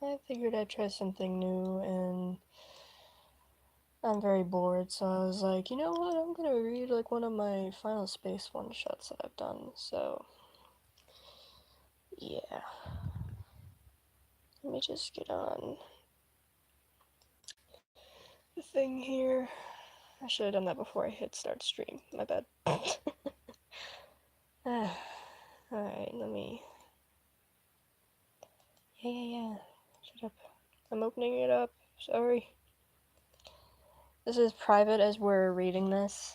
I figured I'd try something new, and I'm very bored, so I was like, you know what, I'm gonna read like one of my Final Space one-shots that I've done, so yeah. Let me just get on the thing here. I should have done that before I hit start stream, my bad. Alright, let me... Yeah. Shut up. I'm opening it up, sorry. This is private as we're reading this.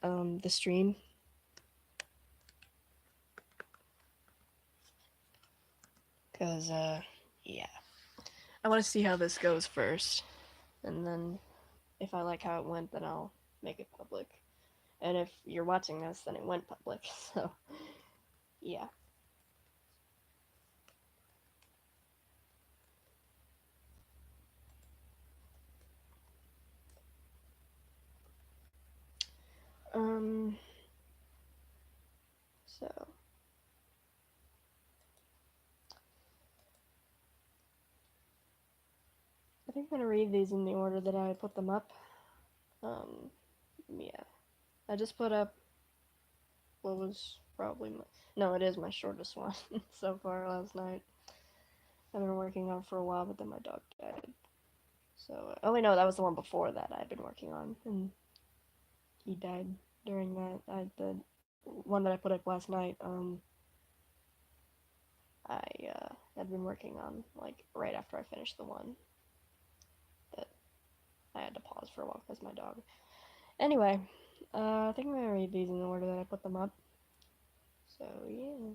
The stream. Because, yeah. I want to see how this goes first. And then, if I like how it went, then I'll make it public. And if you're watching this, then it went public. So, yeah. Um, so. I think I'm gonna read these in the order that I put them up. Yeah. I just put up what was probably my. No, it is my shortest one so far last night. I've been working on it for a while, but then my dog died. So, oh wait, no, that was the one before that I'd been working on, and he died during that. The one that I put up last night, I had been working on like right after I finished the one that I had to pause for a while because my dog. Anyway, I think I'm gonna read these in the order that I put them up. So yeah.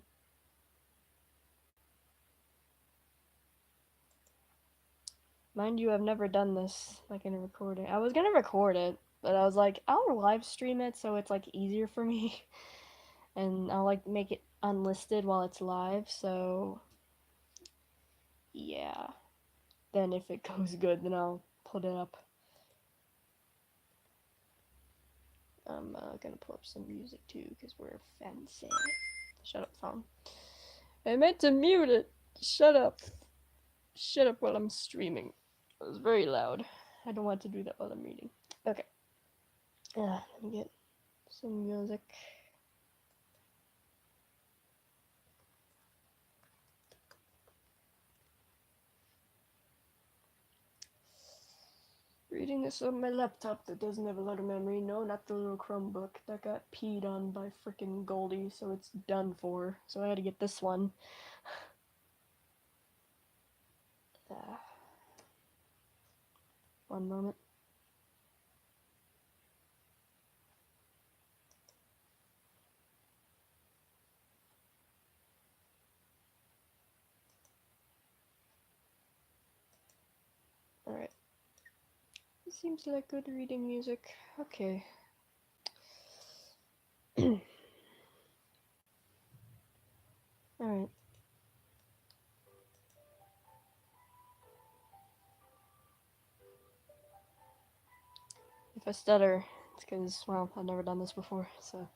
Mind you, I've never done this like in a recording. I was gonna record it, but I was like, I'll live stream it so it's like easier for me, and I'll like make it unlisted while it's live. So yeah. Then if it goes good, then I'll put it up. I'm gonna pull up some music too because we're fancy. Shut up, phone. I meant to mute it. Shut up. Shut up while I'm streaming. It was very loud. I don't want to do that while I'm reading. Okay. Let me get some music. Reading this on my laptop that doesn't have a lot of memory. No, not the little Chromebook. That got peed on by frickin' Goldie, so it's done for. So I had to get this one. Uh, One moment. Alright. Seems like good reading music. Okay. Alright. If I stutter, it's because, well, I've never done this before, so.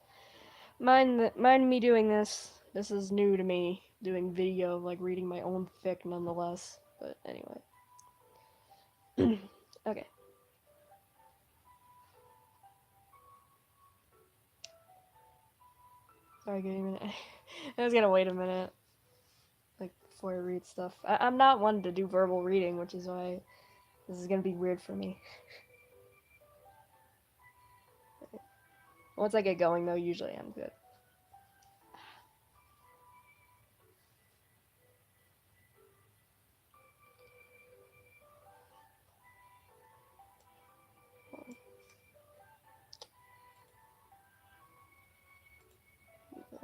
Mind me doing this. This is new to me, doing video, like reading my own fic nonetheless. But anyway. Okay. Sorry, give me a minute. I was gonna wait a minute, like, before I read stuff. I'm not one to do verbal reading, which is why this is gonna be weird for me. Once I get going, though, usually I'm good.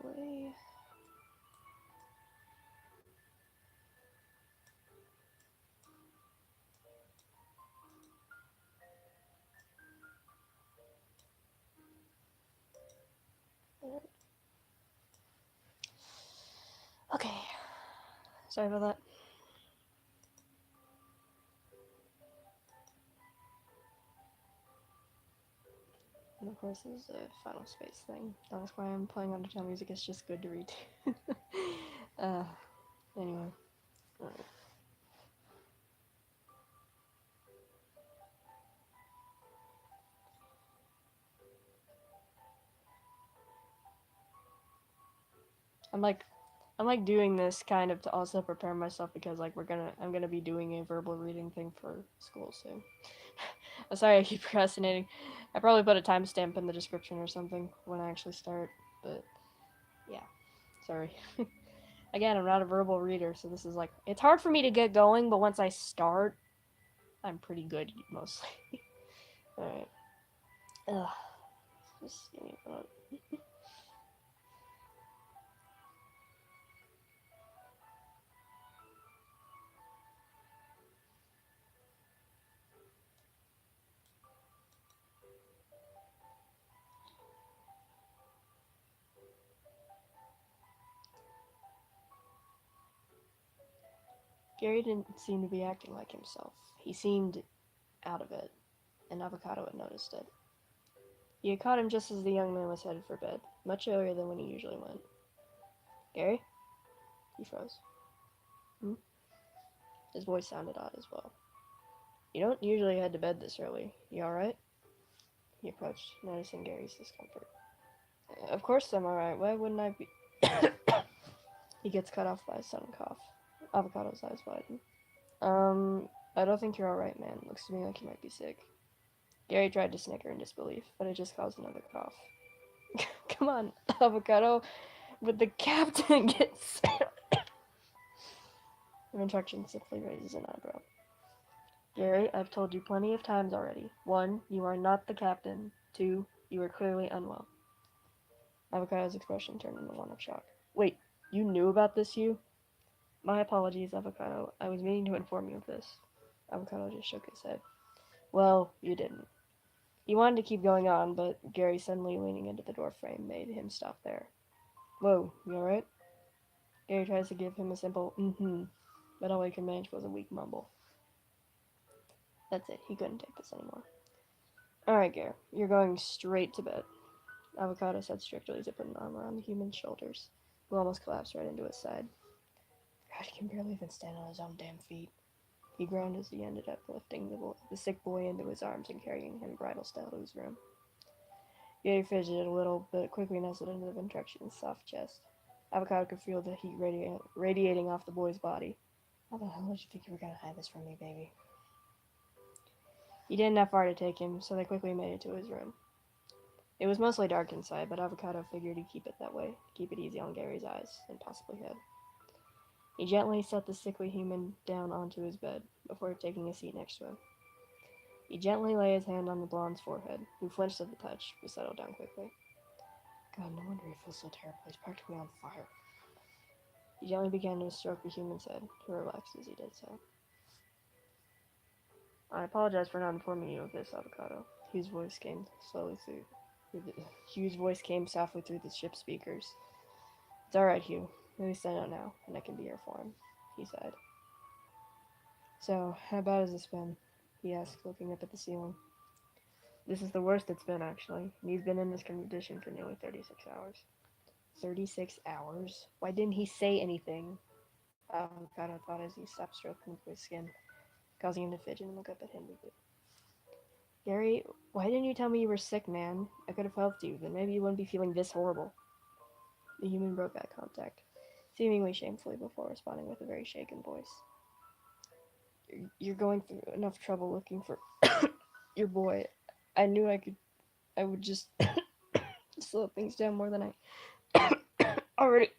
Away. Okay. Sorry about that. And of course, this is a Final Space thing. That's why I'm playing Undertale music. It's just good to read. uh, anyway. Alright. I'm like I'm like doing this kind of to also prepare myself because like I'm gonna be doing a verbal reading thing for school soon. I'm sorry I keep procrastinating. I probably put a timestamp in the description or something when I actually start, but yeah, sorry. Again, I'm not a verbal reader, so this is like it's hard for me to get going, but once I start, I'm pretty good mostly. All right. Ugh. Just give me a minute. Gary didn't seem to be acting like himself. He seemed out of it, and Avocado had noticed it. He had caught him just as the young man was headed for bed, much earlier than when he usually went. Gary? He froze. Hmm? His voice sounded odd as well. You don't usually head to bed this early. You alright? He approached, noticing Gary's discomfort. Of course I'm alright. Why wouldn't I be? He gets cut off by a sudden cough. Avocado's eyes widen. I don't think you're alright, man. Looks to me like you might be sick. Gary tried to snicker in disbelief, but it just caused another cough. Come on, Avocado. But the captain gets. The instruction simply raises an eyebrow. Gary, I've told you plenty of times already. 1. You are not the captain. 2. You are clearly unwell. Avocado's expression turned into one of shock. Wait, you knew about this, you? My apologies, Avocado. I was meaning to inform you of this. Avocado just shook his head. Well, you didn't. He wanted to keep going on, but Gary suddenly leaning into the door frame made him stop there. Whoa, you alright? Gary tries to give him a simple mm-hmm, but all he could manage was a weak mumble. That's it, he couldn't take this anymore. Alright, Gary, you're going straight to bed. Avocado said strictly as he put an arm around the human's shoulders, who almost collapsed right into his side. God, he can barely even stand on his own damn feet. He groaned as he ended up lifting the sick boy into his arms and carrying him bridal style to his room. Gary fidgeted a little, but quickly nestled into the Ventrexion's soft chest. Avocado could feel the heat radiating off the boy's body. How the hell did you think you were going to hide this from me, baby? He didn't have far to take him, so they quickly made it to his room. It was mostly dark inside, but Avocado figured he'd keep it that way, keep it easy on Gary's eyes, and possibly head. He gently set the sickly human down onto his bed, before taking a seat next to him. He gently lay his hand on the blonde's forehead, who flinched at the touch, but settled down quickly. God, no wonder he feels so terrible. He's practically on fire. He gently began to stroke the human's head, who relaxed as he did so. I apologize for not informing you of this, Avocado. Hugh's voice came softly through the ship's speakers. It's alright, Hugh. At least I know now, and I can be here for him, he sighed. So, how bad has this been? He asked, looking up at the ceiling. This is the worst it's been, actually. And he's been in this condition for nearly 36 hours. 36 hours? Why didn't he say anything? Avocado thought as he stopped stroking the boy's skin, causing him to fidget and look up at him with it. Gary, why didn't you tell me you were sick, man? I could have helped you, then maybe you wouldn't be feeling this horrible. The human broke eye contact, seemingly shamefully before responding with a very shaken voice. You're going through enough trouble looking for your boy. I knew I would just slow things down more than I already.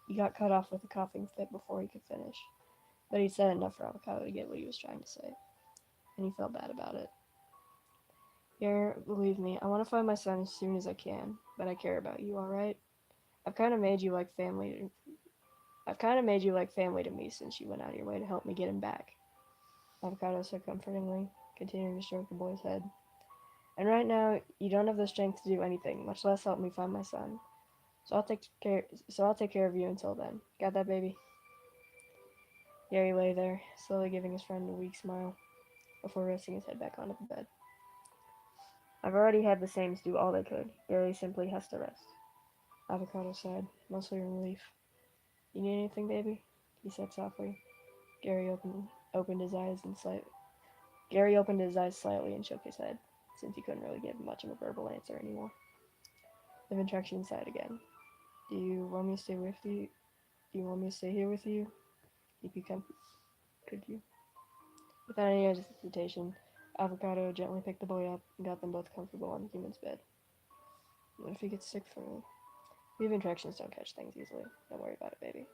He got cut off with a coughing fit before he could finish, but he'd said enough for Avocado to get what he was trying to say, and he felt bad about it. Here, believe me, I want to find my son as soon as I can, but I care about you, alright? I've kind of made you like family to me since you went out of your way to help me get him back. Avocado said comfortingly, continuing to stroke the boy's head. And right now, you don't have the strength to do anything, much less help me find my son. So I'll take care of you until then. Got that, baby? Gary lay there, slowly giving his friend a weak smile, before resting his head back onto the bed. I've already had the Sames do all they could. Gary simply has to rest. Avocado sighed, mostly in relief. You need anything, baby? He said softly. Gary opened his eyes slightly and shook his head, since he couldn't really give much of a verbal answer anymore. The Ventraction sighed again. Do you want me to stay with you? Do you want me to stay here with you? Keep you company? Could you? Without any hesitation, Avocado gently picked the boy up and got them both comfortable on the human's bed. What if he gets sick from me? We have infections, don't catch things easily. Don't worry about it, baby.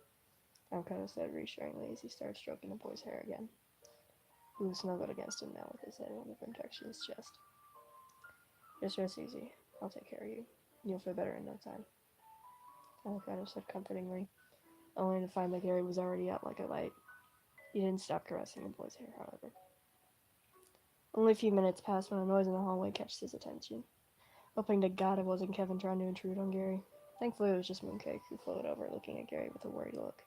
Avocado said reassuringly as he started stroking the boy's hair again. He was snuggled against him now with his head on the infection's chest. Just rest easy. I'll take care of you. You'll feel better in no time. Avocado said comfortingly, only to find that Gary was already out like a light. He didn't stop caressing the boy's hair, however. Only a few minutes passed when a noise in the hallway catched his attention. Hoping to God it wasn't Kevin trying to intrude on Gary. Thankfully, it was just Mooncake, who floated over, looking at Gary with a worried look.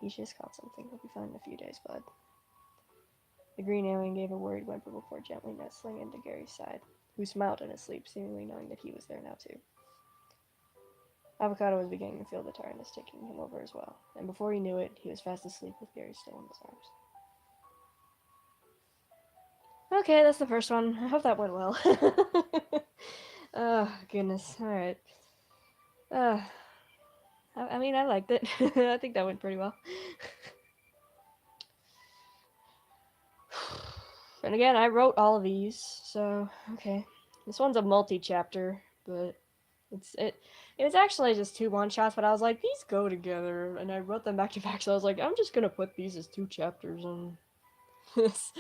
He's just caught something. He'll be fine in a few days, bud. The green alien gave a worried whimper before gently nestling into Gary's side, who smiled in his sleep, seemingly knowing that he was there now, too. Avocado was beginning to feel the tiredness taking him over as well, and before he knew it, he was fast asleep with Gary still in his arms. Okay, that's the first one. I hope that went well. Oh, goodness. Alright. I mean, I liked it. I think that went pretty well. And again, I wrote all of these, so, okay. This one's a multi-chapter, but it was actually just 2 one-shots, but I was like, these go together, and I wrote them back to back, so I was like, I'm just gonna put these as 2 chapters on this.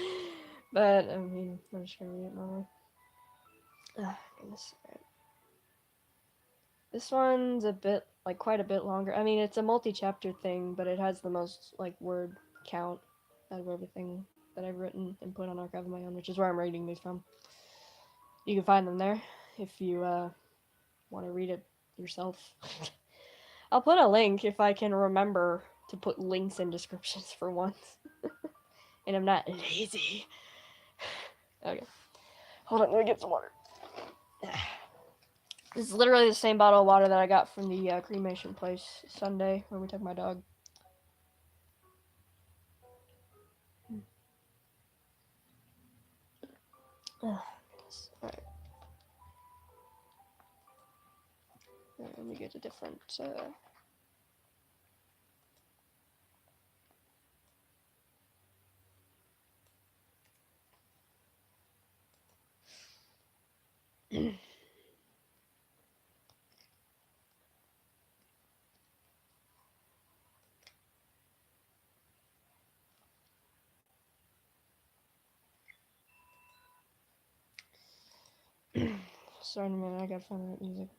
But, I mean, I'm just gonna read it normally. Goodness. Right. This one's a bit, like, quite a bit longer. I mean, it's a multi-chapter thing, but it has the most, like, word count out of everything that I've written and put on Archive of My Own, which is where I'm reading these from. You can find them there if you want to read it yourself. I'll put a link if I can remember to put links in descriptions for once. And I'm not lazy. Okay. Hold on, let me get some water. This is literally the same bottle of water that I got from the cremation place Sunday where we took my dog. Oh, goodness. Alright. Let me get a different. Sorry, a minute, I gotta find the right music.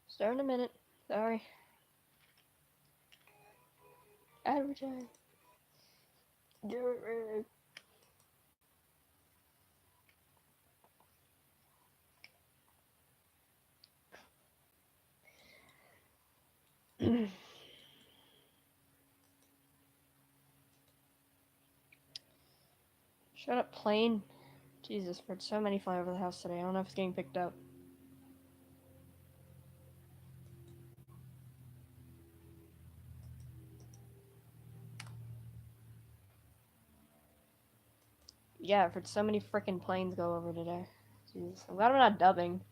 Start in a minute. Sorry. Advertise. Get it ready. Shut up, plane. Jesus, I've heard so many fly over the house today. I don't know if it's getting picked up. Yeah, I've heard so many freaking planes go over today. Jesus, I'm glad I'm not dubbing.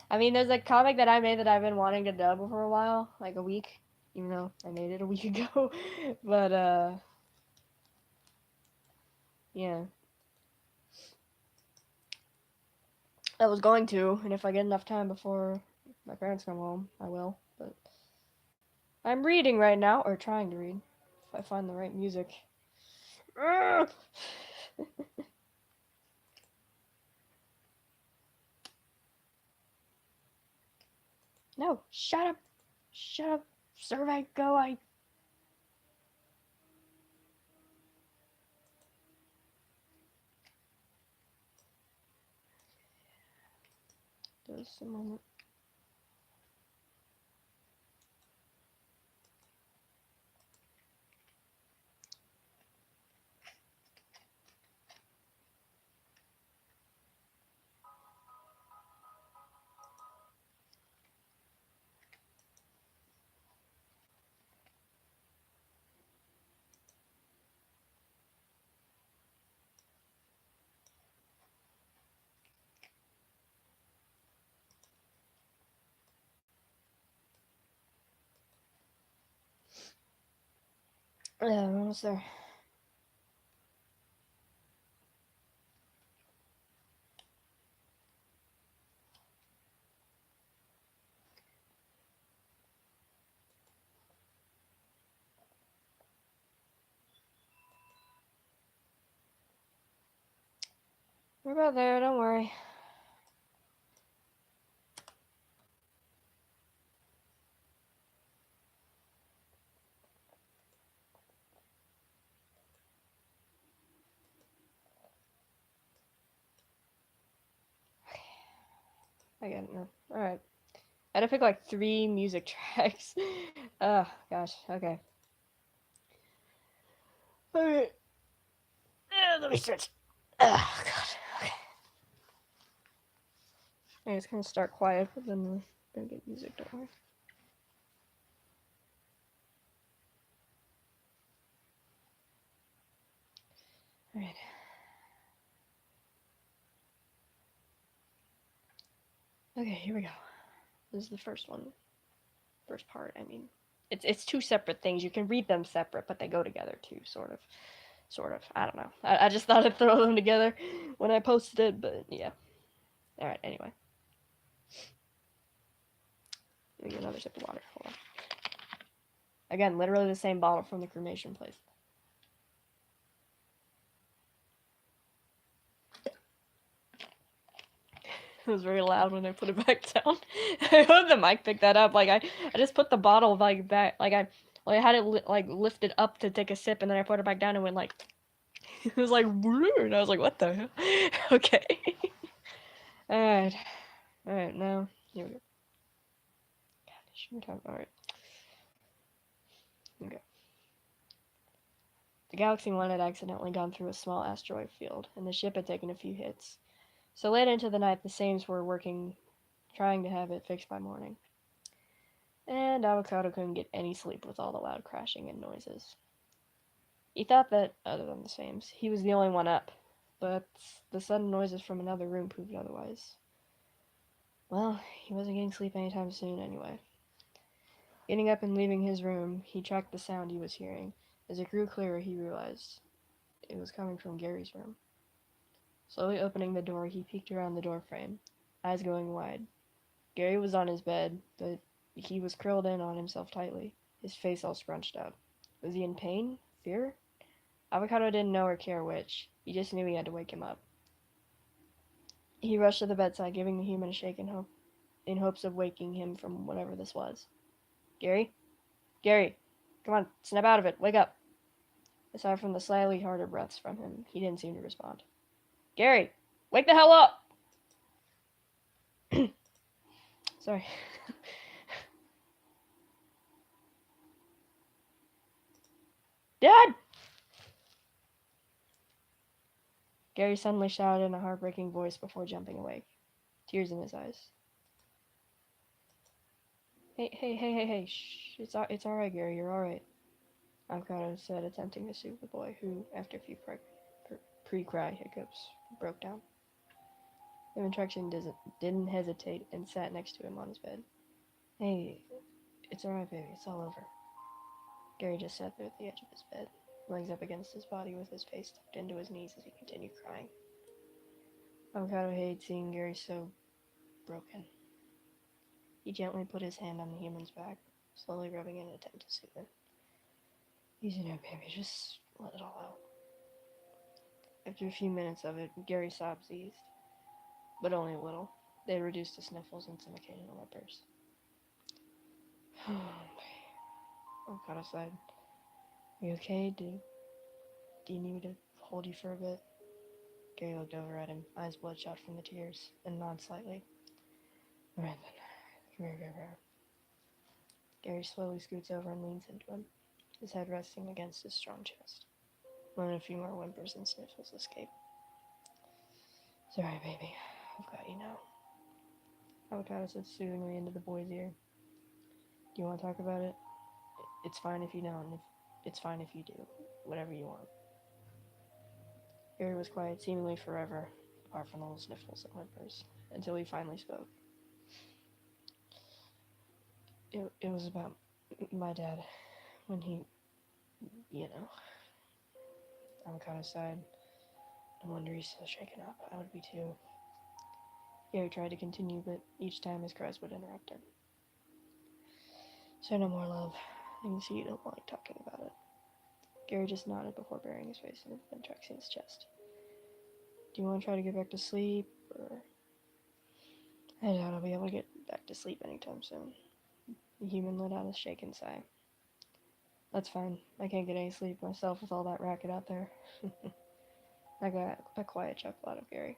I mean, there's a comic that I made that I've been wanting to dub for a while, like a week, even though I made it a week ago. But, yeah. I was going to, and if I get enough time before my parents come home, I will. But I'm reading right now, or trying to read, if I find the right music. No, shut up. Shut up. Survey, go. Just a moment. Yeah, we're almost there. We're about there, don't worry. I got it now. Alright. I had to pick like 3 music tracks. Oh, gosh. Okay. Alright. Let me stretch. Oh, God. Okay. Alright, it's gonna start quiet, but then we're gonna get music, don't worry. Alright. Okay, here we go. This is the first one. First part, I mean. It's 2 separate things. You can read them separate, but they go together too, sort of. Sort of. I don't know. I just thought I'd throw them together when I posted it, but yeah. Alright, anyway. Let me get another sip of water. Hold on. Again, literally the same bottle from the cremation place. It was very loud when I put it back down. I hope the mic picked that up. Like I just put the bottle like back. I had it lifted up to take a sip, and then I put it back down and went like. It was like, and I was like, what the hell? Okay. Alright. Alright, now, here we go. Alright. Okay. The Galaxy 1 had accidentally gone through a small asteroid field, and the ship had taken a few hits. So late into the night, the Sames were working, trying to have it fixed by morning. And Avocado couldn't get any sleep with all the loud crashing and noises. He thought that, other than the Sames, he was the only one up, but the sudden noises from another room proved otherwise. Well, he wasn't getting sleep anytime soon anyway. Getting up and leaving his room, he tracked the sound he was hearing. As it grew clearer, he realized it was coming from Gary's room. Slowly opening the door, he peeked around the doorframe, eyes going wide. Gary was on his bed, but he was curled in on himself tightly, his face all scrunched up. Was he in pain? Fear? Avocado didn't know or care which. He just knew he had to wake him up. He rushed to the bedside, giving the human a shake in hopes of waking him from whatever this was. Gary? Gary! Come on, snap out of it. Wake up. Aside from the slightly harder breaths from him, he didn't seem to respond. Gary! Wake the hell up! Sorry. Dad! Gary suddenly shouted in a heartbreaking voice before jumping awake, tears in his eyes. Hey, shh. It's alright, Gary, you're alright, Avocado said, attempting to soothe the boy, who, after a few pre-cry hiccups, broke down. The contraction didn't hesitate and sat next to him on his bed. Hey, it's alright, baby, it's all over. Gary just sat there at the edge of his bed, legs up against his body with his face tucked into his knees as he continued crying. Avocado hated seeing Gary so broken. He gently put his hand on the human's back, slowly rubbing in an attempt to soothe him. Easy now, baby, just let it all out. After a few minutes of it, Gary's sobs eased, but only a little. They reduced to sniffles and some occasional whimpers. Avocado sighed. Are you okay? Do you need me to hold you for a bit? Gary looked over at him, eyes bloodshot from the tears, and nodded slightly. Alright then. Come here. Gary slowly scoots over and leans into him, his head resting against his strong chest. Then a few more whimpers and sniffles escape. It's alright, baby. I've got you now. Avocado said soothingly into the boy's ear. Do you want to talk about it? It's fine if you don't, it's fine if you do. Whatever you want. Gary was quiet seemingly forever, apart from the little sniffles and whimpers, until he finally spoke. It was about my dad, when he you know. Avocado sighed. No wonder he's so shaken up. I would be too. Gary tried to continue, but each time his cries would interrupt him. Say no more, love. I can see you don't like talking about it. Gary just nodded before burying his face in Ventraxian's chest. Do you want to try to get back to sleep, or... I doubt I'll be able to get back to sleep anytime soon. The human let out a shaken sigh. That's fine. I can't get any sleep myself with all that racket out there. I got a quiet chuckle out of Gary.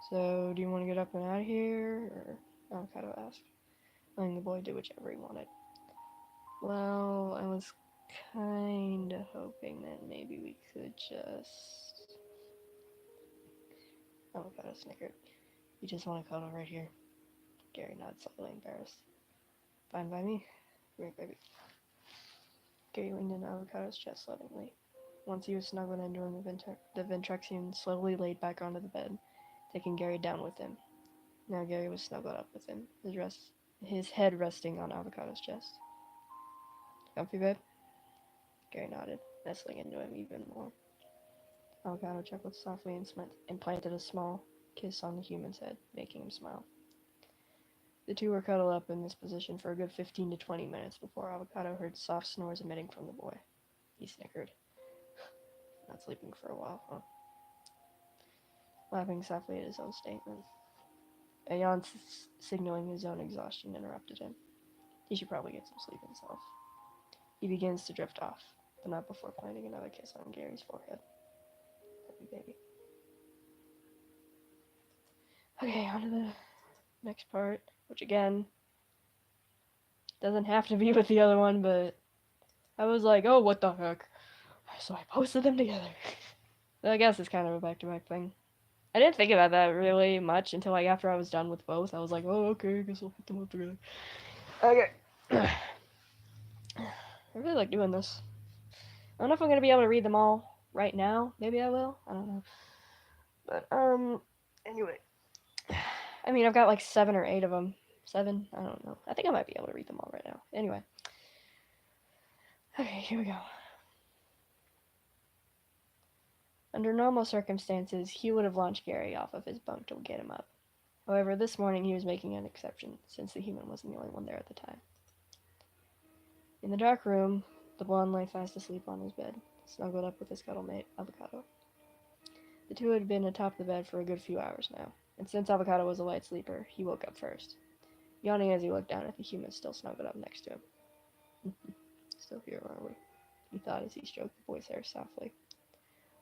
So, do you want to get up and out of here, or... Avocado asked, letting the boy do whichever he wanted. Well, I was kinda hoping that maybe we could just... Avocado snickered. You just want to cuddle right here. Gary nodded, slightly embarrassed. Fine by me. Great, baby. Gary leaned into Avocado's chest lovingly. Once he was snuggled into him, the Ventraxian slowly laid back onto the bed, taking Gary down with him. Now Gary was snuggled up with him, his head resting on Avocado's chest. Comfy, babe? Gary nodded, nestling into him even more. Avocado chuckled softly and planted a small kiss on the human's head, making him smile. The two were cuddled up in this position for a good 15 to 20 minutes before Avocado heard soft snores emitting from the boy. He snickered. Not sleeping for a while, huh? Laughing softly at his own statement. A yawn signaling his own exhaustion interrupted him. He should probably get some sleep himself. He begins to drift off, but not before planting another kiss on Gary's forehead. Happy baby. Okay, on to the next part, which again, doesn't have to be with the other one, but I was like, oh, what the heck? So I posted them together. So I guess it's kind of a back-to-back thing. I didn't think about that really much until like after I was done with both. I was like, oh, okay, I guess I'll put them up together. Okay. I really like doing this. I don't know if I'm gonna be able to read them all right now. Maybe I will. I don't know. But anyway. I mean, I've got like 7 or 8 of them. 7? I don't know. I think I might be able to read them all right now. Anyway. Okay, here we go. Under normal circumstances, he would have launched Gary off of his bunk to get him up. However, this morning he was making an exception, since the human wasn't the only one there at the time. In the dark room, the blonde lay fast asleep on his bed, snuggled up with his cuddle-mate, Avocado. The two had been atop the bed for a good few hours now, and since Avocado was a light sleeper, he woke up first, yawning as he looked down at the human still snuggled up next to him. Still here, aren't we? He thought as he stroked the boy's hair softly.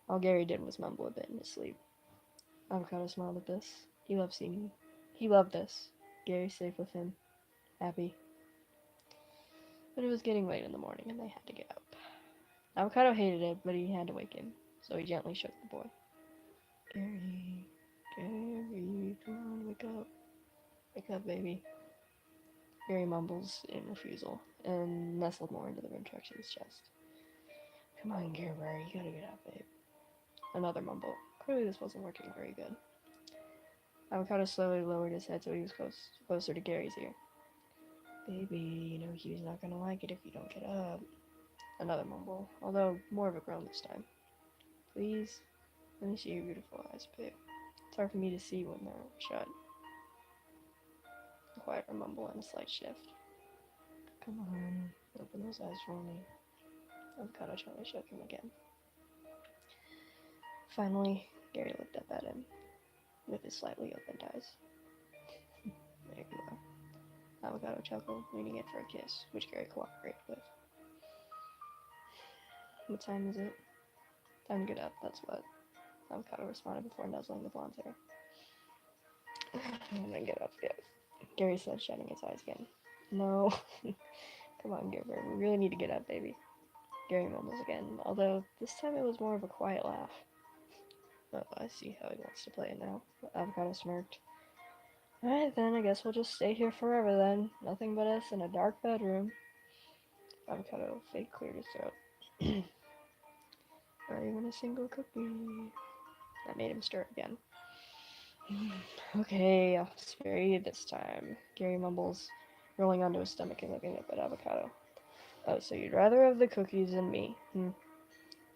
All Gary did was mumble a bit in his sleep. Avocado smiled at this. He loved this. Gary safe with him. Happy. But it was getting late in the morning and they had to get up. Avocado hated it, but he had to wake him, so he gently shook the boy. Gary, come on, wake up. Wake up, baby. Gary mumbles in refusal and nestled more into the Ventraxian's chest. Come on, Gary, you gotta get up, babe. Another mumble. Clearly this wasn't working very good. Avocado slowly lowered his head so he was closer to Gary's ear. Baby, you know Hugh's not gonna like it if you don't get up. Another mumble, although more of a groan this time. Please, let me see your beautiful eyes, babe. It's hard for me to see when they're shut. A quieter mumble and a slight shift. Come on, open those eyes for me. Avocado gently shook him again. Finally, Gary looked up at him with his slightly opened eyes. There you are. Avocado chuckled, leaning in for a kiss, which Gary cooperated with. What time is it? Time to get up, that's what. Avocado responded before nuzzling the blonde's hair. I'm gonna get up yet. Gary said, shutting his eyes again. No. Come on, Gary, we really need to get up, baby. Gary mumbles again, although this time it was more of a quiet laugh. Oh, I see how he wants to play it now. Avocado smirked. Alright then, I guess we'll just stay here forever then. Nothing but us in a dark bedroom. Avocado fake cleared his throat. Not even a single cookie. That made him stir again. Okay, I'll spare you this time. Gary mumbles, rolling onto his stomach and looking up at Avocado. Oh, so you'd rather have the cookies than me.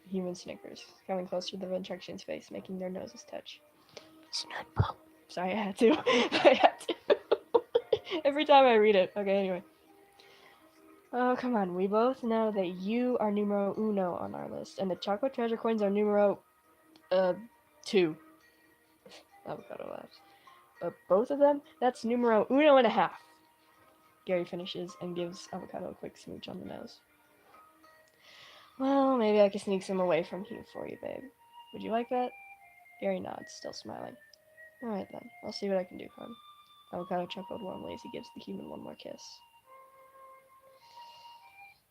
Human snickers, coming closer to the Ventriction's face, making their noses touch. Snoodle. Sorry, I had to. I had to. Every time I read it. Okay, anyway. Oh, come on. We both know that you are numero uno on our list, and the chocolate treasure coins are numero, 2. Avocado laughs. But both of them, that's numero uno and a half. Gary finishes and gives Avocado a quick smooch on the nose. Well, maybe I can sneak some away from you for you, babe. Would you like that? Gary nods, still smiling. Alright then, I'll see what I can do, hon. Avocado chuckled warmly as he gives the human one more kiss.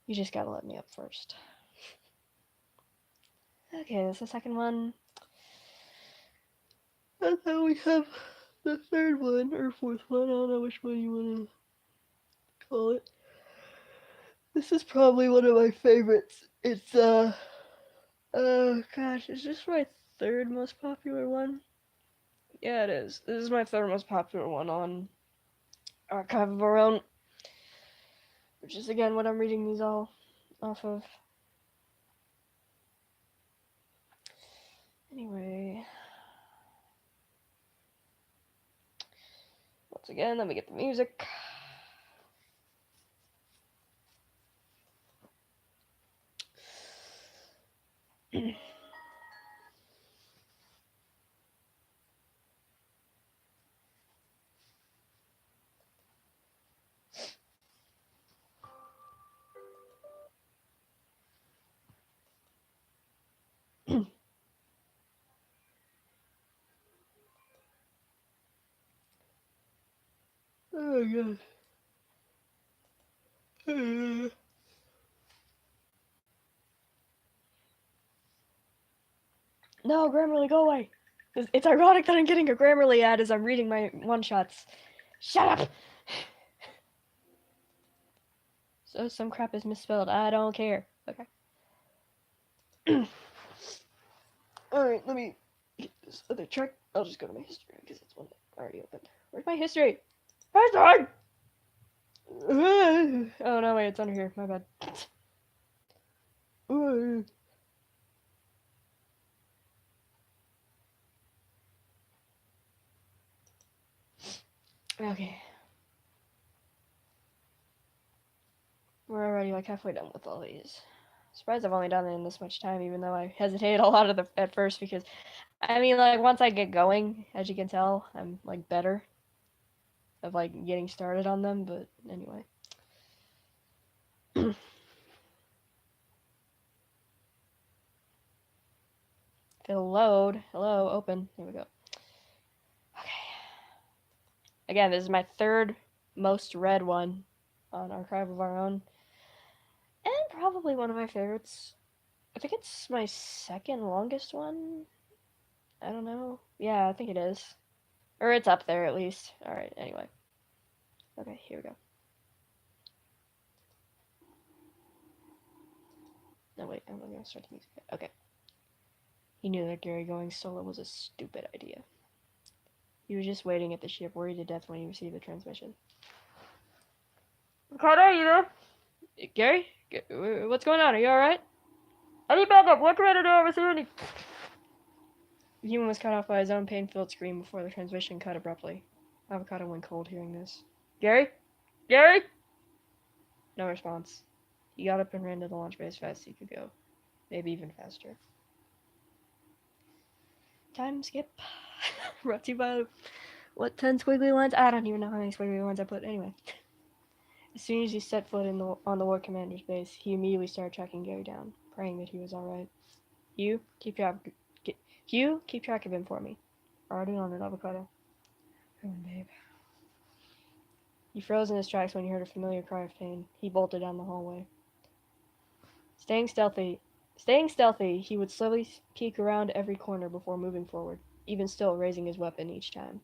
You just gotta let me up first. Okay, that's the second one. And then we have the third one, or fourth one, I don't know which one you want to call it. This is probably one of my favorites. It's, oh gosh, is this my third most popular one? Yeah, it is. This is my third most popular one on Archive of Our Own, which is again what I'm reading these all off of. Anyway, once again, let me get the music. Oh god. No, Grammarly, go away. It's ironic that I'm getting a Grammarly ad as I'm reading my one-shots. Shut up! So some crap is misspelled. I don't care. Okay. Alright, let me get this other track. I'll just go to my history because it's one I already opened. Where's my history? History! Oh no, wait, it's under here. My bad. Okay. We're already like halfway done with all these. Surprised I've only done it in this much time, even though I hesitated a lot at first because, I mean, like, once I get going, as you can tell, I'm, like, better of, like, getting started on them, but anyway. It'll load. Hello, open. Here we go. Okay. Again, this is my third most read one on Archive of Our Own, and probably one of my favorites. I think it's my second longest one. I don't know. Yeah, I think it is. Or it's up there at least. Alright, anyway. Okay, here we go. No, wait, I'm gonna start the music. Okay. He knew that Gary going solo was a stupid idea. He was just waiting at the ship, worried to death when he received the transmission. Carter, are you there? Gary? What's going on? Are you alright? I need backup. What can I do over here? The human was cut off by his own pain-filled scream before the transmission cut abruptly. Avocado went cold hearing this. Gary? Gary? No response. He got up and ran to the launch bay as fast as he could go. Maybe even faster. Time skip. Brought to you by what 10 squiggly lines? I don't even know how many squiggly lines I put. Anyway. As soon as he set foot on the War Commander's base, he immediately started tracking Gary down, praying that he was alright. Hugh, keep track of him for me. Already on it, Avocado. Come on, babe. He froze in his tracks when he heard a familiar cry of pain. He bolted down the hallway. Staying stealthy, he would slowly peek around every corner before moving forward, even still raising his weapon each time.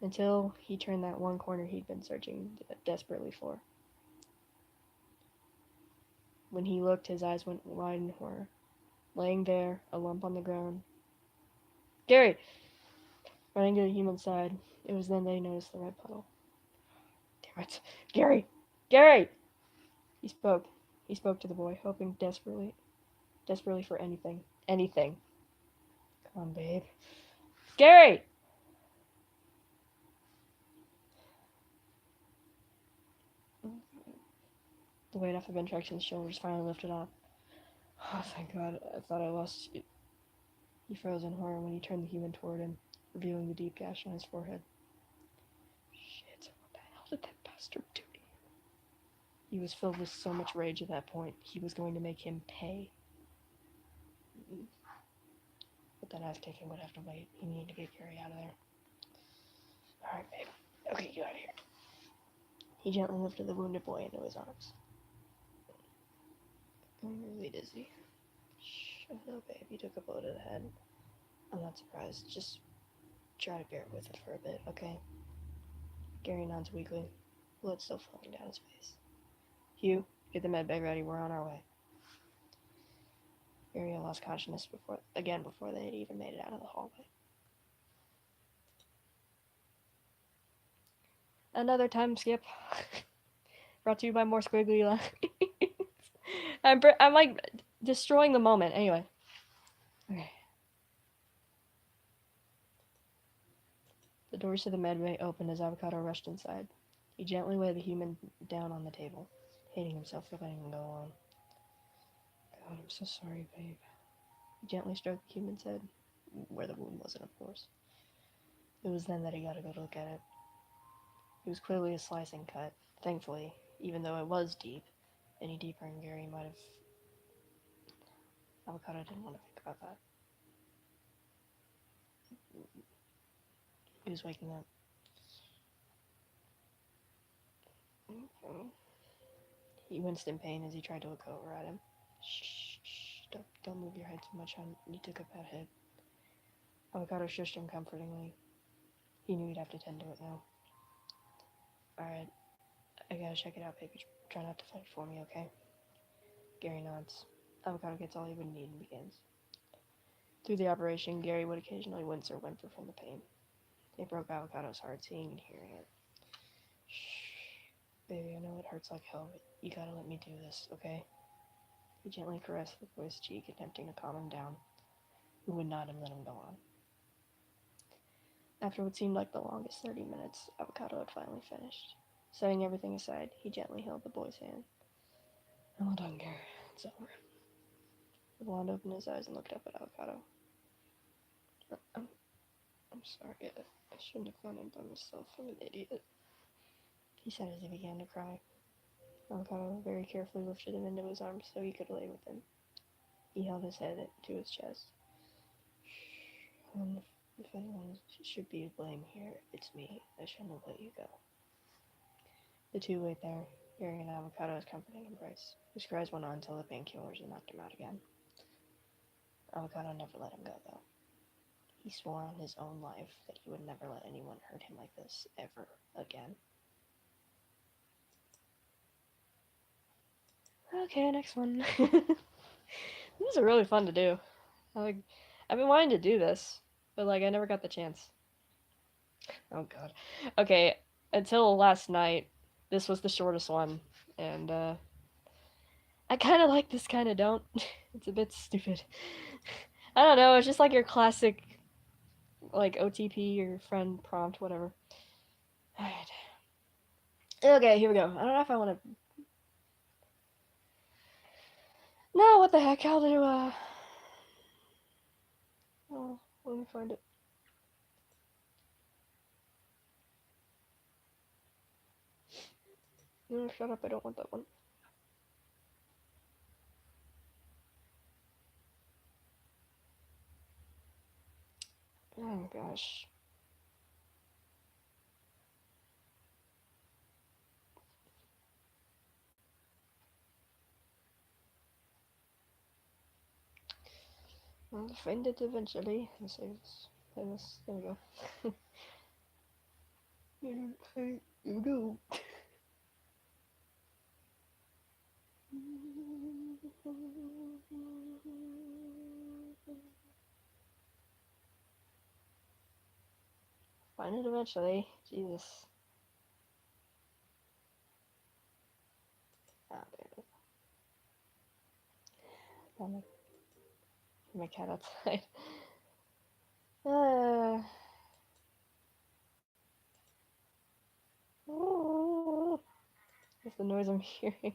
Until he turned that one corner he'd been searching desperately for. When he looked, his eyes went wide in horror. Laying there, a lump on the ground. Gary! Running to the human's side, it was then they noticed the red puddle. Damn it. Gary! Gary! He spoke. He spoke to the boy, hoping desperately for anything. Anything. Come on, babe. Gary! The weight off of Bentrexion's shoulders finally lifted off. Oh, thank God. I thought I lost you. He froze in horror when he turned the human toward him, revealing the deep gash on his forehead. Shit, what the hell did that bastard do to you? He was filled with so much rage at that point, he was going to make him pay. But that ass kicking would have to wait. He needed to get Gary out of there. Alright, babe. Okay, get out of here. He gently lifted the wounded boy into his arms. I'm really dizzy. Shut up, babe. You took a blow to the head. I'm not surprised. Just try to bear with it for a bit, okay? Gary nods weakly, blood still flowing down his face. Hugh, get the med bag ready. We're on our way. Gary had lost consciousness before they had even made it out of the hallway. Another time skip. Brought to you by more squiggly lines. I'm like destroying the moment. Anyway. Okay. The doors to the med bay opened as Avocado rushed inside. He gently laid the human down on the table, hating himself for letting him go alone. God, I'm so sorry, babe. He gently stroked the human's head, where the wound wasn't, of course. It was then that he got a good look at it. It was clearly a slicing cut. Thankfully, even though it was deep, any deeper and Gary might have... Avocado didn't want to think about that. He was waking up. Okay. He winced in pain as he tried to look over at him. Shh, don't move your head too much, hon. You took a bad hit. Avocado shushed him comfortingly. He knew he'd have to tend to it now. Alright, I gotta check it out, baby. Try not to fight for me, okay? Gary nods. Avocado gets all he would need and begins. Through the operation, Gary would occasionally wince or whimper from the pain. It broke Avocado's heart seeing and hearing it. Shh, baby, I know it hurts like hell, but you gotta let me do this, okay? He gently caressed the boy's cheek, attempting to calm him down, who would not have let him go on. After what seemed like the longest 30 minutes, Avocado had finally finished. Setting everything aside, he gently held the boy's hand. I'm all done, Gary. It's over. The blonde opened his eyes and looked up at Avocado. I'm sorry. I shouldn't have gone in by myself. I'm an idiot. He said as he began to cry. Avocado very carefully lifted him into his arms so he could lay with him. He held his head to his chest. If anyone should be to blame here, it's me. I shouldn't have let you go. The two lay there, Gary and Avocado's comforting embrace. His cries went on until the painkillers had knocked him out again. Avocado never let him go, though. He swore on his own life that he would never let anyone hurt him like this ever again. Okay, next one. These are really fun to do. I've been wanting to do this, but I never got the chance. Oh god. Okay, until last night, this was the shortest one, and I kind of like this, kind of don't. It's a bit stupid. I don't know. It's just your classic, OTP or friend prompt, whatever. All right. Okay, here we go. I don't know if I want to. No, what the heck? I'll do. Oh, let me find it. No, shut up. I don't want that one. Oh gosh. I'll find it eventually. Let's save this. There we go. Here we go. Find it eventually. Jesus. Ah, there it is. Oh, my cat outside. Uh, oh, that's the noise I'm hearing.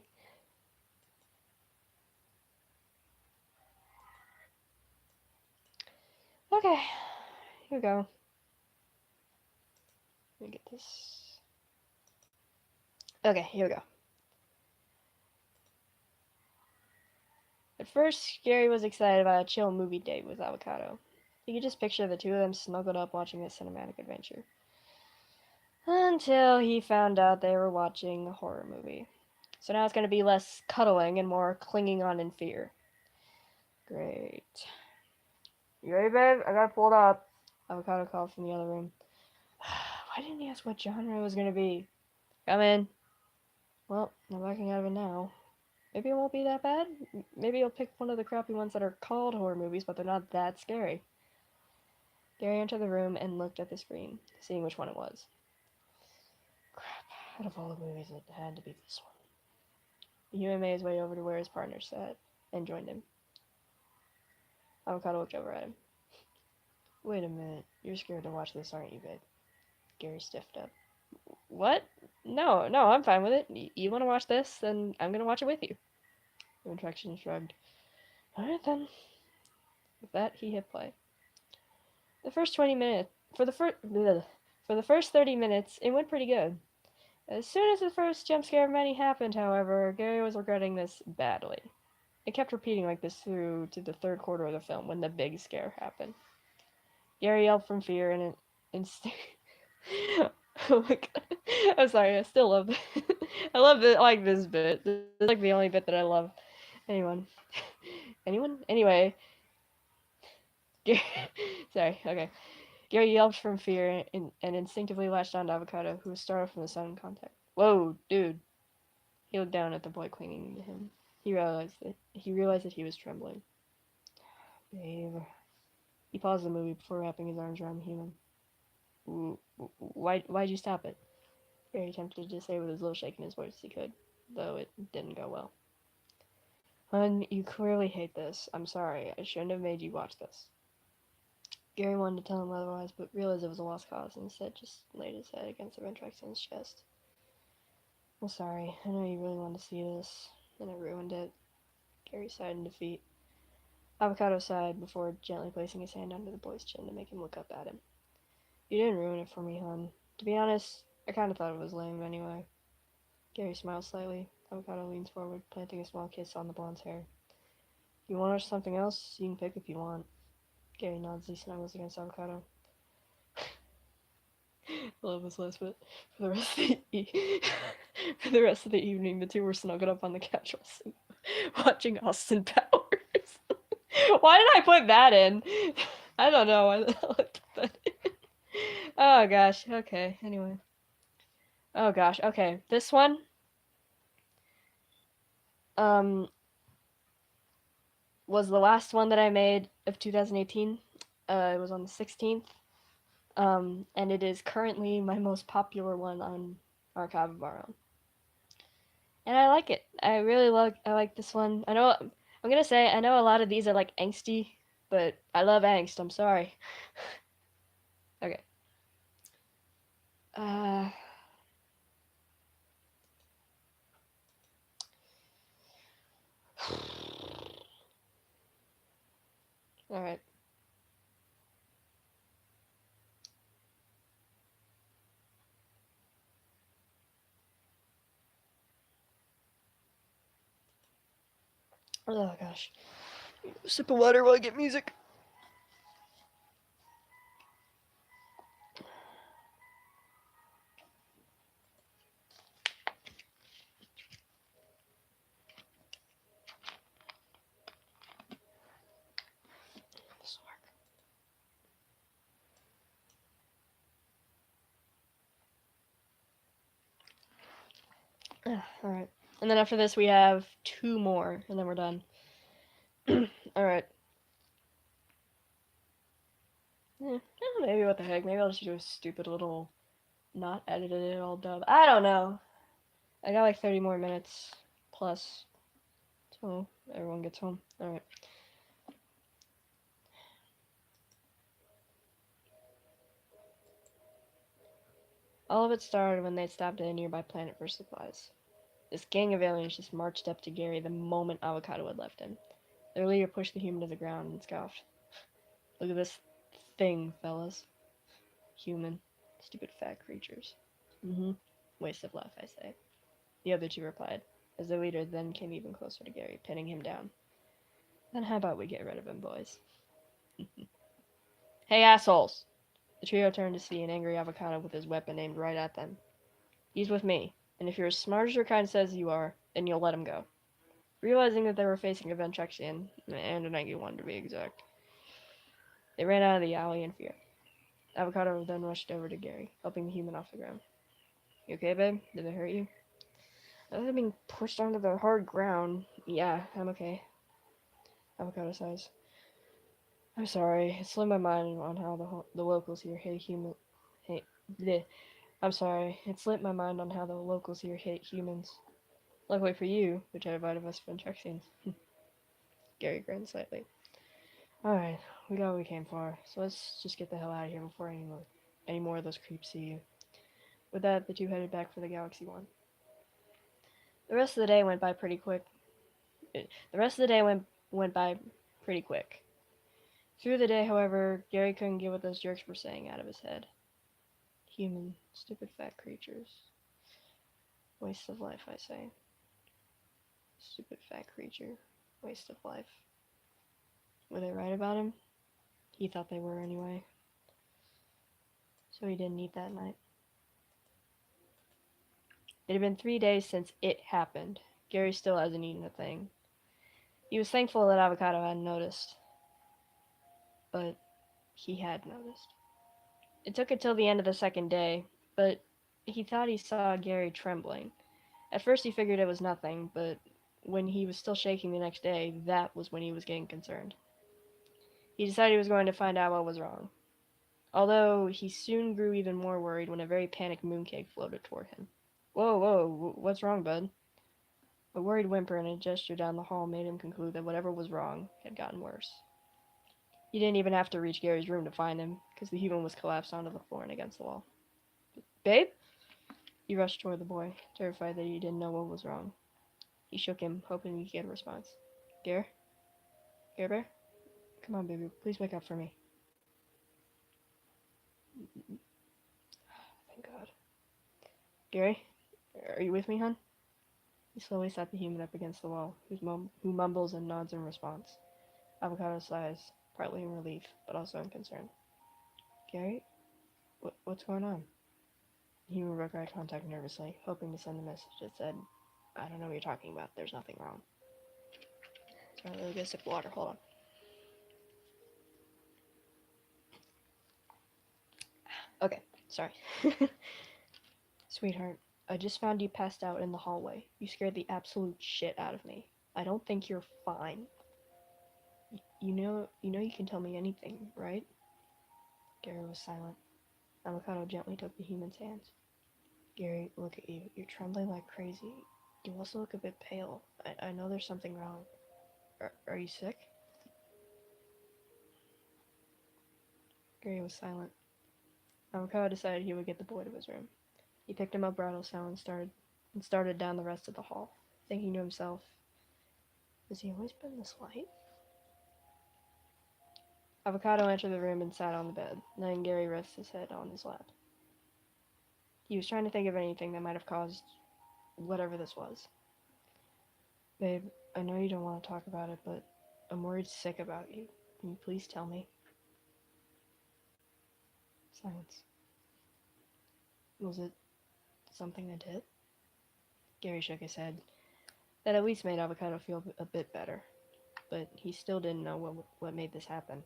Okay, here we go. Let me get this. Okay, here we go. At first, Gary was excited about a chill movie date with Avocado. You could just picture the two of them snuggled up watching a cinematic adventure. Until he found out they were watching a horror movie. So now it's going to be less cuddling and more clinging on in fear. Great. You ready, babe? I got it pulled up. Avocado called from the other room. Why didn't he ask what genre it was going to be? Come in. Well, I'm backing out of it now. Maybe it won't be that bad. Maybe you'll pick one of the crappy ones that are called horror movies, but they're not that scary. Gary entered the room and looked at the screen, seeing which one it was. Crap. Out of all the movies, it had to be this one. He made his way over to where his partner sat and joined him. Avocado looked over at him. Wait a minute. You're scared to watch this, aren't you, babe? Gary stiffed up. What? No, I'm fine with it. You want to watch this? Then I'm going to watch it with you. The attraction shrugged. Alright then. With that, he hit play. The first 20 minutes, for the first 30 minutes, it went pretty good. As soon as the first jump scare of many happened, however, Gary was regretting this badly. It kept repeating like this through to the third quarter of the film when the big scare happened. Gary yelped from fear and oh my god. I'm sorry, I still love it. I love it like this bit. This is like the only bit that I love. Anyone? Anyway. Sorry, okay. Gary yelped from fear and instinctively latched onto Avocado, who was startled from the sudden contact. Whoa, dude. He looked down at the boy clinging to him. He realized that he was trembling. Babe. He paused the movie before wrapping his arms around the human. Why'd you stop it? Gary attempted to say with as little shake in his voice as he could, though it didn't go well. Hun, you clearly hate this. I'm sorry. I shouldn't have made you watch this. Gary wanted to tell him otherwise, but realized it was a lost cause, and instead just laid his head against the Ventrax in his chest. I'm sorry. I know you really wanted to see this, and it ruined it. Gary sighed in defeat. Avocado sighed before gently placing his hand under the boy's chin to make him look up at him. You didn't ruin it for me, hon. To be honest, I kind of thought it was lame anyway. Gary smiled slightly. Avocado leans forward, planting a small kiss on the blonde's hair. You want to watch something else? You can pick if you want. Gary nods as he snuggles against Avocado. I love this last bit. For the rest of the evening, the two were snuggled up on the couch watching Austin Powers. Why did I put that in? I don't know why the hell I put that in. Oh gosh, okay, anyway. Oh gosh, okay. This one was the last one that I made of 2018. It was on the 16th. And it is currently my most popular one on Archive of Our Own. And I like it. I like this one. I know I know a lot of these are like angsty, but I love angst. I'm sorry. Okay. All right. Oh gosh. Sip of water while I get music. This will work. All right. And then after this we have two more, and then we're done. All right. Maybe what the heck? Maybe I'll just do a stupid little, not edited it all dub. I don't know. I got like 30 more minutes plus, so Everyone gets home. Alright. All of it started when they stopped at a nearby planet for supplies. This gang of aliens just marched up to Gary the moment Avocado had left him. Their leader pushed the human to the ground and scoffed. Look at this thing, fellas. Human. Stupid fat creatures. Mm-hmm. Waste of life, I say. The other two replied, as the leader then came even closer to Gary, pinning him down. Then how about we get rid of him, boys? Hey, assholes! The trio turned to see an angry Avocado with his weapon aimed right at them. He's with me, and if you're as smart as your kind says you are, then you'll let him go. Realizing that they were facing a Ventrixian, and an angry one to be exact, they ran out of the alley in fear. Avocado then rushed over to Gary, helping the human off the ground. You okay, babe? Did it hurt you? Other than being pushed onto the hard ground, yeah, I'm okay. Avocado sighs. I'm sorry. It slipped my mind on how the locals here hate human. Hate. Bleh. I'm sorry. It slipped my mind on how the locals here hate humans. Luckily for you, which I invited us for instructions. Gary grinned slightly. All right, we got what we came for. So let's just get the hell out of here before any more of those creeps see you. With that, the two headed back for the Galaxy One. The rest of the day went by pretty quick. The rest of the day went by pretty quick. Through the day, however, Gary couldn't get what those jerks were saying out of his head. Human, stupid fat creatures. Waste of life, I say. Stupid fat creature. Waste of life. Were they right about him? He thought they were anyway. So he didn't eat that night. It had been 3 days since it happened. Gary still hasn't eaten a thing. He was thankful that Avocado hadn't noticed. But he had noticed. It took until the end of the second day, but he thought he saw Gary trembling. At first he figured it was nothing, but when he was still shaking the next day, that was when he was getting concerned. He decided he was going to find out what was wrong. Although he soon grew even more worried when a very panicked mooncake floated toward him. Whoa, whoa, what's wrong, bud? A worried whimper and a gesture down the hall made him conclude that whatever was wrong had gotten worse. He didn't even have to reach Gary's room to find him, because the human was collapsed onto the floor and against the wall. Babe? He rushed toward the boy, terrified that he didn't know what was wrong. He shook him, hoping he could get a response. Gare? Gare Bear? Come on, baby, please wake up for me. Thank God. Gary? Are you with me, hon? He slowly sat the human up against the wall, who mumbles and nods in response. Avocado sighs, partly in relief, but also in concern. Gary? What's going on? The human broke eye contact nervously, hoping to send a message that said, I don't know what you're talking about, there's nothing wrong. Sorry, let me get a sip of water, hold on. Okay, sorry. Sweetheart, I just found you passed out in the hallway. You scared the absolute shit out of me. I don't think you're fine. You can tell me anything, right? Gary was silent. Avocado gently took the human's hands. Gary, look at you. You're trembling like crazy. You also look a bit pale. I know there's something wrong. Are you sick? Gary was silent. Avocado decided he would get the boy to his room. He picked him up rattle-sound and started down the rest of the hall, thinking to himself, has he always been this light? Avocado entered the room and sat on the bed, letting Gary rest his head on his lap. He was trying to think of anything that might have caused whatever this was. Babe, I know you don't want to talk about it, but I'm worried sick about you. Can you please tell me? Silence. Was it something I did? Gary shook his head. That at least made Avocado feel a bit better, but he still didn't know what made this happen.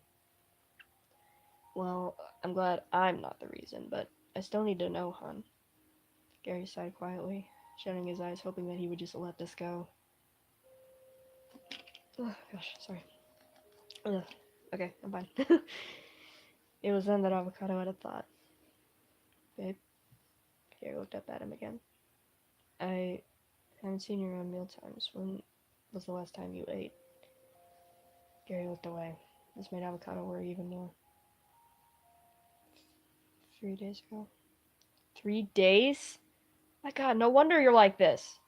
Well, I'm glad I'm not the reason, but I still need to know, hon. Gary sighed quietly, shutting his eyes, hoping that he would just let this go. Oh, gosh, sorry. Ugh. Okay, I'm fine. It was then that Avocado had a thought. Babe? Gary looked up at him again. I haven't seen you around mealtimes. When was the last time you ate? Gary looked away. This made Avocado worry even more. 3 days ago. 3 days? My god, no wonder you're like this!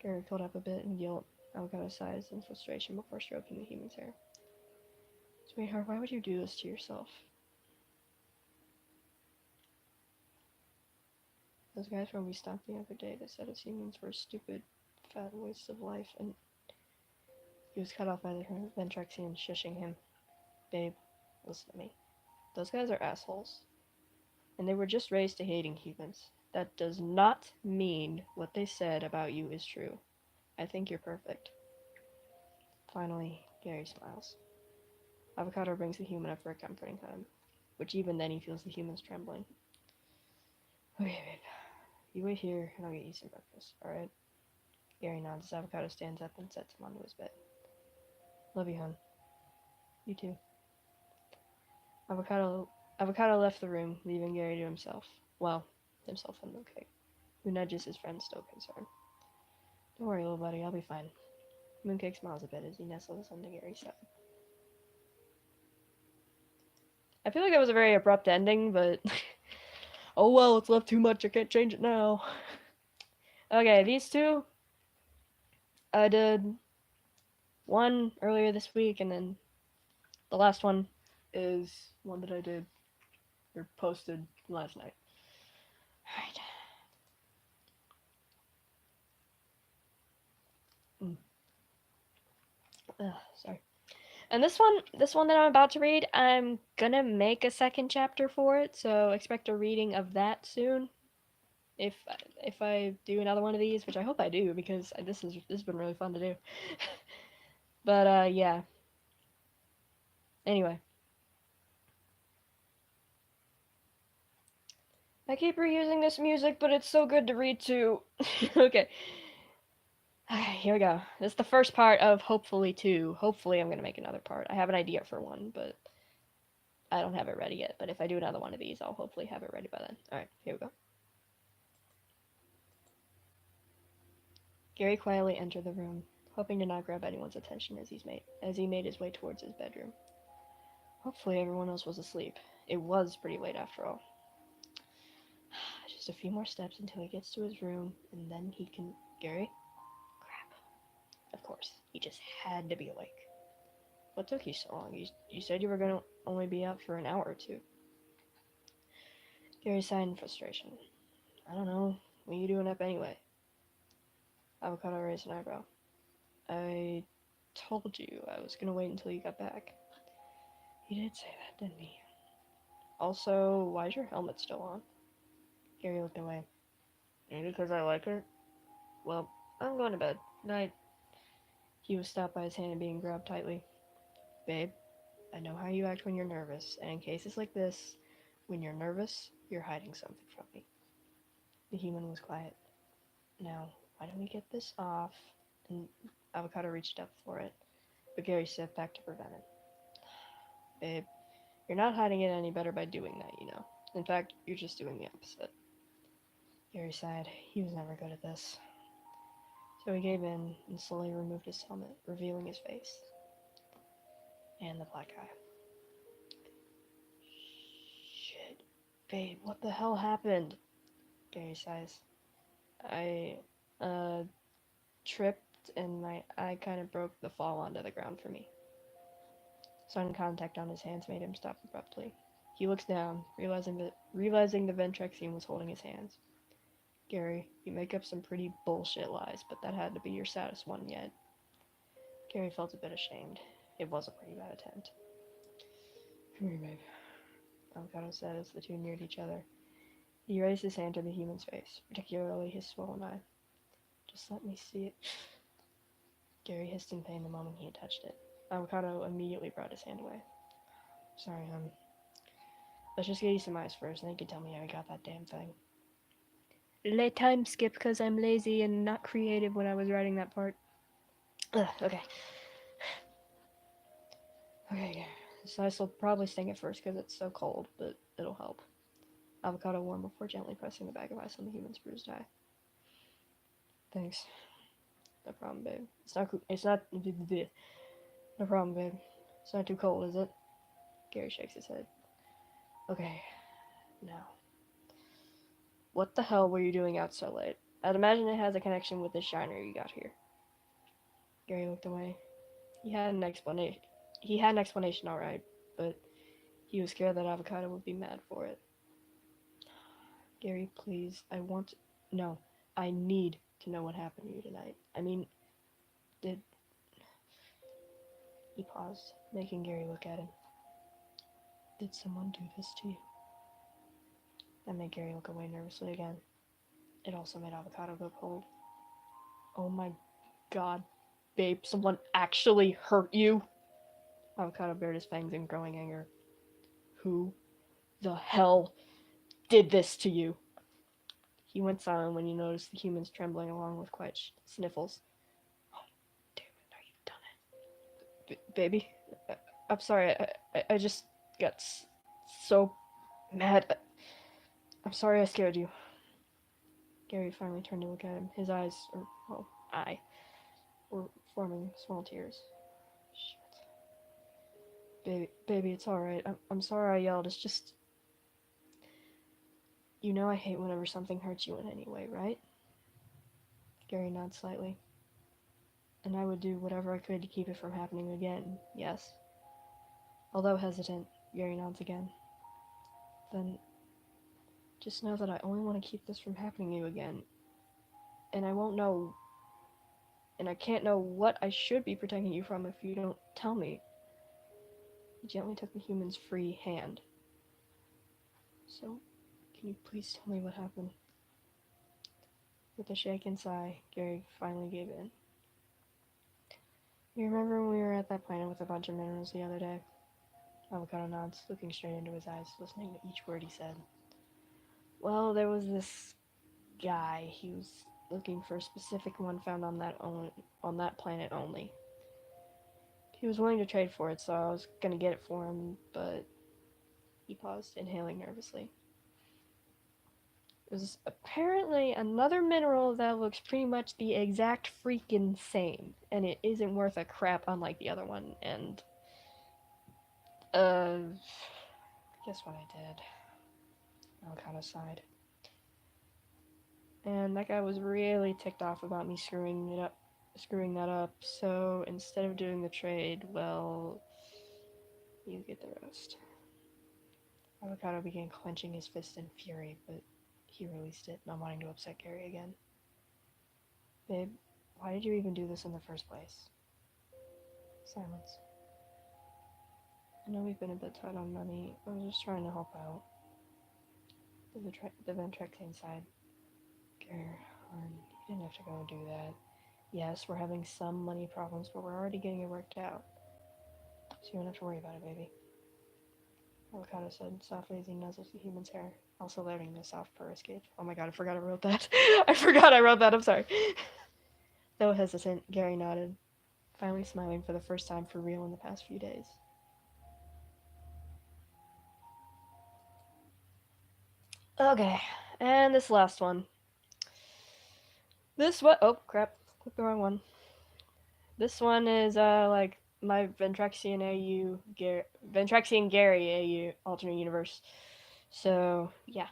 Gary curled up a bit and yelped. Avocado sighed in frustration before stroking the human's hair. Sweetheart, why would you do this to yourself? Those guys from we stopped the other day that said us humans were stupid, fat wastes of life, and he was cut off by the Ventrexian shushing him. Babe, listen to me. Those guys are assholes. And they were just raised to hating humans. That does not mean what they said about you is true. I think you're perfect. Finally, Gary smiles. Avocado brings the human up for a comforting hug, which even then he feels the human's trembling. Okay, babe. You wait here, and I'll get you some breakfast, alright? Gary nods as Avocado stands up and sets him onto his bed. Love you, hon. You too. Avocado left the room, leaving Gary to himself. Well, himself and Mooncake, who nudges his friend, still concerned. Don't worry, little buddy, I'll be fine. Mooncake smiles a bit as he nestles onto Gary's side. I feel like that was a very abrupt ending, but oh well, it's left too much, I can't change it now. Okay, these two, I did one earlier this week, and then the last one is one that I did, or posted last night. Alright. Sorry. And this one that I'm about to read, I'm gonna make a second chapter for it, so expect a reading of that soon. If I do another one of these, which I hope I do, because this has been really fun to do. But yeah. Anyway, I keep reusing this music, but it's so good to read too. Okay. Okay, here we go. This is the first part of hopefully two. Hopefully I'm gonna make another part. I have an idea for one, but I don't have it ready yet. But if I do another one of these, I'll hopefully have it ready by then. Alright, here we go. Gary quietly entered the room, hoping to not grab anyone's attention as he made his way towards his bedroom. Hopefully everyone else was asleep. It was pretty late after all. Just a few more steps until he gets to his room, and then he can... Gary? Crap. Of course, he just had to be awake. What took you so long? You said you were gonna only be out for an hour or two. Gary sighed in frustration. I don't know. What are you doing up anyway? Avocado raised an eyebrow. I told you I was gonna wait until you got back. He did say that, didn't he? Also, why is your helmet still on? Gary looked away. Maybe because I like her? Well, I'm going to bed. Night. He was stopped by his hand being grabbed tightly. Babe, I know how you act when you're nervous, and in cases like this, when you're nervous, you're hiding something from me. The human was quiet. Now, why don't we get this off? And Avocado reached up for it, but Gary stepped back to prevent it. Babe, you're not hiding it any better by doing that, you know. In fact, you're just doing the opposite. Gary sighed. He was never good at this. So he gave in and slowly removed his helmet, revealing his face. And the black eye. Shit. Babe, what the hell happened? Gary sighs. I, tripped and my eye kind of broke the fall onto the ground for me. Sudden contact on his hands made him stop abruptly. He looks down, realizing the Ventrexian was holding his hands. Gary, you make up some pretty bullshit lies, but that had to be your saddest one yet. Gary felt a bit ashamed. It was a pretty bad attempt. Come here, babe. Avocado said as the two neared each other. He raised his hand to the human's face, particularly his swollen eye. Just let me see it. Gary hissed in pain the moment he had touched it. Avocado immediately brought his hand away. Sorry, hon. Let's just get you some ice first, and then you can tell me how you got that damn thing. Let time skip because I'm lazy and not creative when I was writing that part. Ugh, okay. Okay, this ice will probably sting at first because it's so cold, but it'll help. Avocado warmed before gently pressing the bag of ice on the human's bruised eye. Thanks. No problem, babe. It's not. No problem, babe. It's not too cold, is it? Gary shakes his head. Okay, now. What the hell were you doing out so late? I'd imagine it has a connection with the shiner you got here. Gary looked away. He had an explanation. He had an explanation, alright, but he was scared that Avocado would be mad for it. Gary, please, I want. No, I need to know what happened to you tonight. I mean, did. He paused, making Gary look at him. Did someone do this to you? That made Gary look away nervously again. It also made Avocado go cold. Oh my god, babe, someone actually hurt you? Avocado bared his fangs in growing anger. Who the hell did this to you? He went silent when he noticed the humans trembling along with quiet sniffles. Oh, damn it, now you've done it. Baby, I'm sorry, I just got so mad. I'm sorry I scared you. Gary finally turned to look at him. His eyes, or, well, eye, were forming small tears. Shit. Baby, it's alright. I'm sorry I yelled. It's just. You know I hate whenever something hurts you in any way, right? Gary nodded slightly. And I would do whatever I could to keep it from happening again, yes. Although hesitant, Gary nods again. Then, just know that I only want to keep this from happening to you again. And I won't know. And I can't know what I should be protecting you from if you don't tell me. He gently took the human's free hand. So, can you please tell me what happened? With a shaken sigh, Gary finally gave in. You remember when we were at that planet with a bunch of minerals the other day? Avocado nods, looking straight into his eyes, listening to each word he said. Well, there was this guy. He was looking for a specific one found on that planet only. He was willing to trade for it, so I was gonna get it for him, but he paused, inhaling nervously. There's apparently another mineral that looks pretty much the exact freaking same, and it isn't worth a crap unlike the other one, and guess what I did? Avocado sighed. And that guy was really ticked off about me screwing that up, so instead of doing the trade, well, you get the rest. Avocado began clenching his fist in fury, but he released it, not wanting to upset Gary again. Babe, why did you even do this in the first place? Silence. I know we've been a bit tight on money. I was just trying to help out. The Ventrexane sighed. Gary, hon, you didn't have to go do that. Yes, we're having some money problems, but we're already getting it worked out. So you don't have to worry about it, baby. Avocado said softly as he nuzzled the human's hair, also letting the soft purr escape. Oh my god, I forgot I wrote that. I forgot I wrote that, I'm sorry. Though hesitant, Gary nodded, finally smiling for the first time for real in the past few days. Okay, and this last one. Oh crap, clicked the wrong one. This one is like my Ventraxian Gary AU alternate universe. So yeah,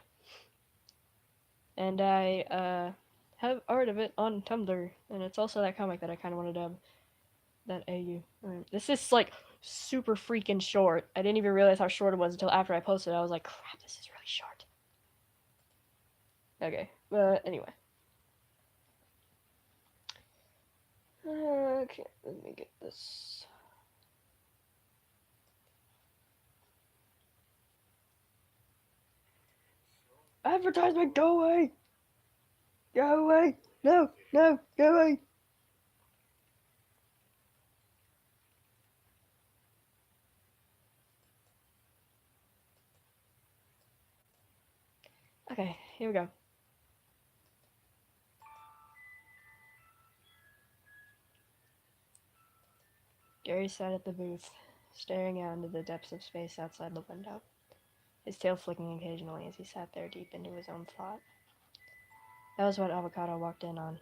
and I have art of it on Tumblr, and it's also that comic that I kind of wanted to dub. That AU. This is like super freaking short. I didn't even realize how short it was until after I posted it. I was like, crap, this is really short. Okay, but anyway. Okay, let me get this. Advertisement, go away! Go away! No, no, go away! Okay, here we go. Gary sat at the booth, staring out into the depths of space outside the window, his tail flicking occasionally as he sat there deep into his own thought. That was what Avocado walked in on.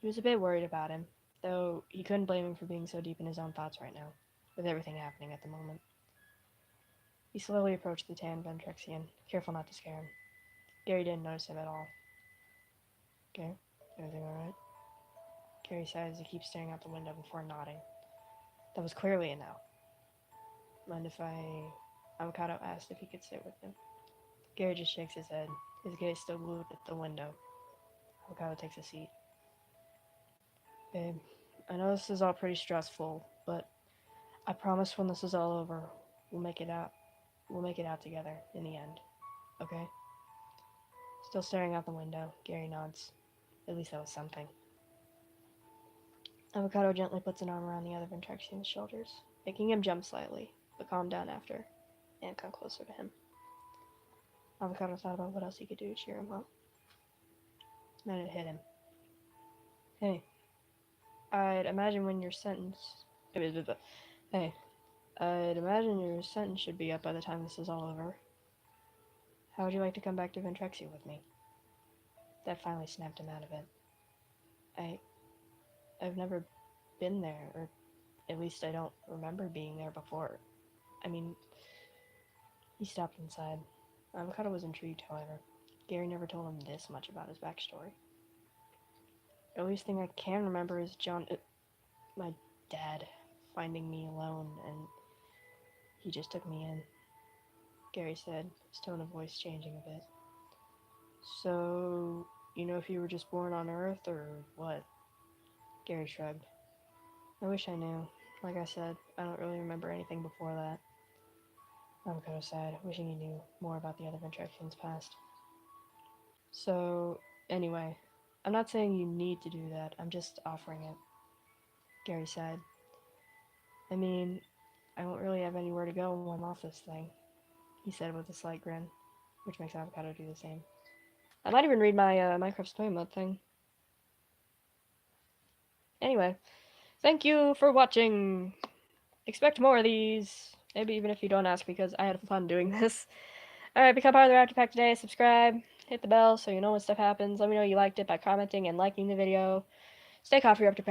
He was a bit worried about him. though he couldn't blame him for being so deep in his own thoughts right now, with everything happening at the moment. He slowly approached the tan Ventrexian, careful not to scare him. Gary didn't notice him at all. Gary, everything alright? Gary sighed as he keeps staring out the window before nodding. That was clearly a no. Mind if Avocado asked if he could sit with him. Gary just shakes his head, his gaze still glued at the window. Avocado takes a seat. Babe, I know this is all pretty stressful, but I promise when this is all over, we'll make it out. We'll make it out together in the end. Okay? Still staring out the window, Gary nods. At least that was something. Avocado gently puts an arm around the other Ventrexian's shoulders, making him jump slightly, but calm down after, and come closer to him. Avocado thought about what else he could do to cheer him up. Then it hit him. Hey, I'd imagine when your sentence... Hey, I'd imagine your sentence should be up by the time this is all over. How would you like to come back to Ventrexia with me? That finally snapped him out of it. I've never been there, or at least I don't remember being there before. I mean, he stopped inside. Avocado was intrigued, however. Gary never told him this much about his backstory. The only thing I can remember is my dad, finding me alone, and he just took me in, Gary said, his tone of voice changing a bit. So, you know if you were just born on Earth, or what? Gary shrugged. I wish I knew. Like I said, I don't really remember anything before that. Avocado sighed, wishing he knew more about the other Ventrexians' past. So, anyway, I'm not saying you need to do that, I'm just offering it, Gary said. I mean, I won't really have anywhere to go when I'm off this thing, he said with a slight grin, which makes Avocado do the same. I might even read my Minecraft story mode thing. Anyway, thank you for watching! Expect more of these! Maybe even if you don't ask, because I had fun doing this. Alright, become part of the Raptor Pack today, subscribe, hit the bell so you know when stuff happens. Let me know you liked it by commenting and liking the video. Stay coffee, Raptor Pack.